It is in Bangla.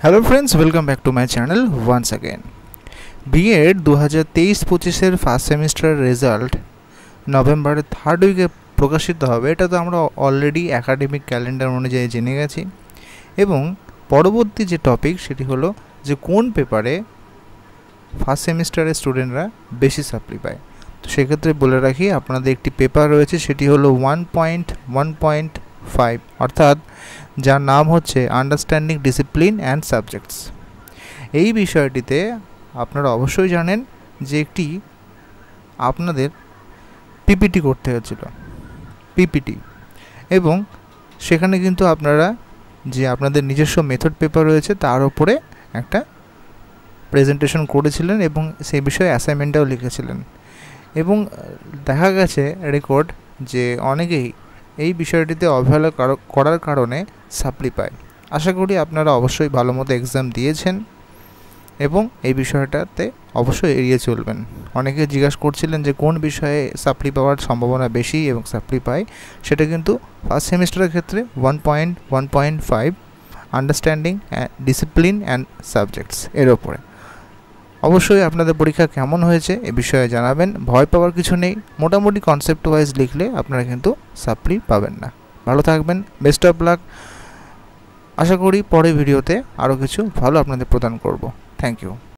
Hello friends, welcome back to my channel once again. BEd 2023-25 first সেমিস্টারের রেজাল্ট নভেম্বরের থার্ড উইকে প্রকাশিত হবে। এটা তো আমরা অলরেডি একাডেমিক ক্যালেন্ডার অনুযায়ী জেনে গেছি। এবং পরবর্তী যে টপিক সেটি হলো যে কোন পেপারে ফার্স্ট সেমিস্টারের স্টুডেন্টরা বেশি সাপ্লি পায়। তো সেক্ষেত্রে বলে রাখি, আপনাদের একটি পেপার রয়েছে, সেটি হলো 1.1.5 অর্থাৎ যার নাম হচ্ছে আন্ডারস্ট্যান্ডিং ডিসিপ্লিন অ্যান্ড সাবজেক্টস। এই বিষয়টিতে আপনারা অবশ্যই জানেন যে একটি আপনাদের পিপিটি করতে হয়েছিল, পিপিটি, এবং সেখানে কিন্তু আপনারা যে আপনাদের নিজস্ব মেথড পেপার রয়েছে তার উপরে একটা প্রেজেন্টেশন করেছিলেন এবং সেই বিষয়ে অ্যাসাইনমেন্টটাও লিখেছিলেন। এবং দেখা গেছে রেকর্ড যে অনেকেই এই বিষয়টিতে অবহেলা করার কারণে সাপ্লি পায়। আশা করি আপনারা অবশ্যই ভালো মতো এক্সাম দিয়েছেন এবং এই বিষয়টাতে অবশ্যই এড়িয়ে চলবেন। অনেকে জিজ্ঞাসা করছিলেন যে কোন বিষয়ে সাপ্লি পাওয়ার সম্ভাবনা বেশি এবং সাপ্লি পায়। সেটা কিন্তু ফার্স্ট সেমিস্টারের ক্ষেত্রে 1.1.5 আন্ডারস্ট্যান্ডিং ডিসিপ্লিন অ্যান্ড সাবজেক্টস এর ওপরে। অবশ্যই আপনাদের পরীক্ষা কেমন হয়েছে এ বিষয়ে জানাবেন। ভয় পাওয়ার কিছু নেই, মোটামুটি কনসেপ্ট ওয়াইজ লিখলে আপনারা কিন্তু সাপ্লি পাবেন না। ভালো থাকবেন, বেস্ট অফ লাক। আশা করি পরের ভিডিওতে আরও কিছু ভালো আপনাদের প্রদান করব। Thank you.